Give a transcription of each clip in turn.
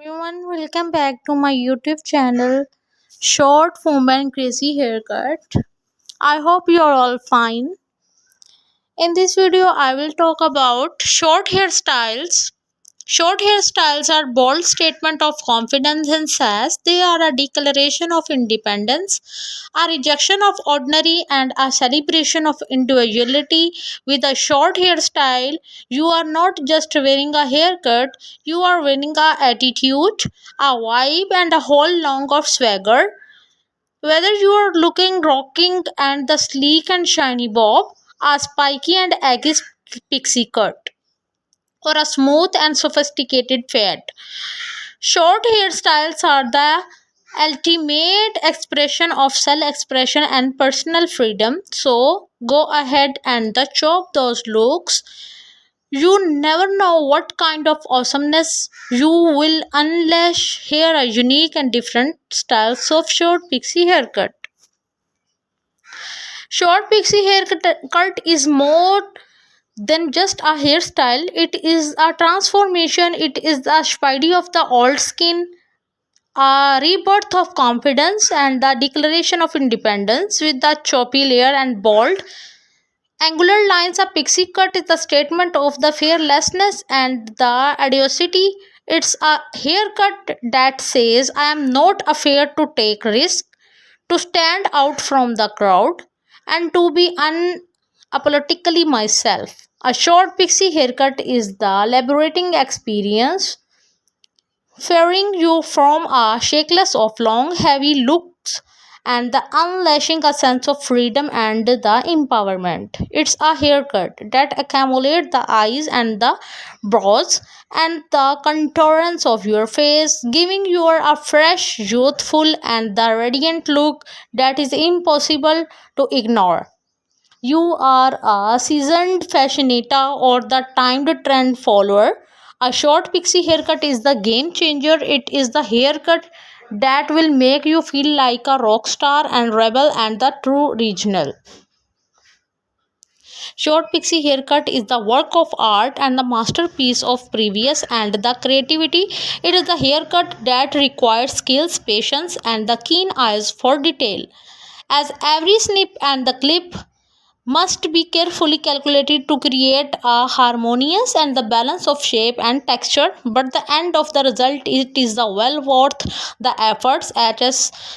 Everyone, welcome back to my YouTube channel, Short Form and Crazy Haircut. I hope you're all fine. In this video, I will talk about short hairstyles. Short hairstyles are bold statement of confidence and sass. They are a declaration of independence, a rejection of ordinary, and a celebration of individuality. With a short hairstyle, you are not just wearing a haircut, you are wearing a attitude, a vibe, and a whole long of swagger. Whether you are looking rocking and the sleek and shiny bob, a spiky and eggy pixie cut, or a smooth and sophisticated fade. Short hairstyles are the ultimate expression of self expression and personal freedom. So go ahead and chop those looks. You never know what kind of awesomeness you will unleash. Here are unique and different styles of short pixie haircut. Short pixie haircut is more than just a hairstyle. It is a transformation. It is the spidey of the old skin, a rebirth of confidence, and the declaration of independence. With the choppy layer and bold angular lines, a pixie cut is the statement of the fearlessness and the audacity. It's a haircut that says, I am not afraid to take risks, to stand out from the crowd, and to be unapologetically myself. A short pixie haircut is the liberating experience, freeing you from a shackles of long, heavy looks and the unleashing a sense of freedom and the empowerment. It's a haircut that accumulates the eyes and the brows and the contours of your face, giving you a fresh, youthful, and the radiant look that is impossible to ignore. You are a seasoned fashionista or the timed trend follower. A short pixie haircut is the game changer. It is the haircut that will make you feel like a rock star and rebel and the true regional. Short pixie haircut is the work of art and the masterpiece of previous and the creativity. It is the haircut that requires skills, patience, and the keen eyes for detail. As every snip and the clip must be carefully calculated to create a harmonious and the balance of shape and texture, but the end of the result it is the well worth the efforts. At a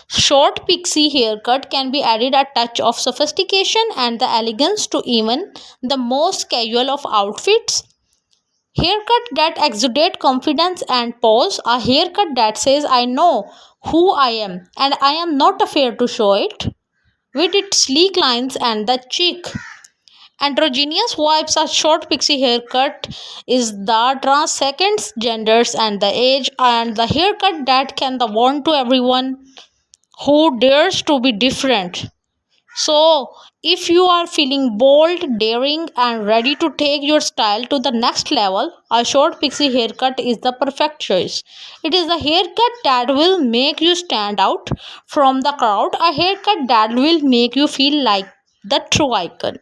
short pixie haircut can be added a touch of sophistication and the elegance to even the most casual of outfits. Haircut that exudate confidence and pose, a haircut that says I know who I am and I am not afraid to show it. With its sleek lines and the chic androgynous vibes, a short pixie haircut is the transcends genders and the age, and the haircut that can the warn to everyone who dares to be different. So, if you are feeling bold, daring, and ready to take your style to the next level, a short pixie haircut is the perfect choice. It is the haircut that will make you stand out from the crowd, a haircut that will make you feel like the true icon.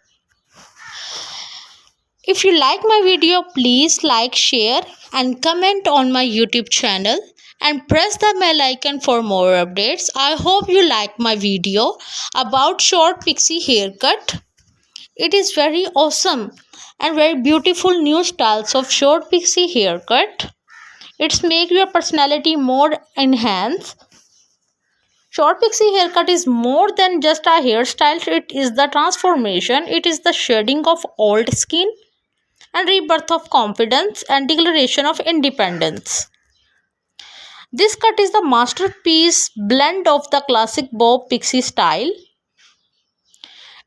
If you like my video, please like, share, and comment on my YouTube channel and press the bell icon for more updates. I hope you like my video about short pixie haircut. It is very awesome and very beautiful new styles of short pixie haircut. It's make your personality more enhanced. Short pixie haircut is more than just a hairstyle. It is the transformation. It is the shedding of old skin and rebirth of confidence and declaration of independence. This cut is the masterpiece blend of the classic bob pixie style.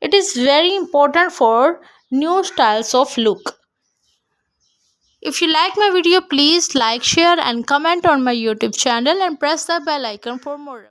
It is very important for new styles of look. If you like my video, please like, share, and comment on my YouTube channel and press the bell icon for more.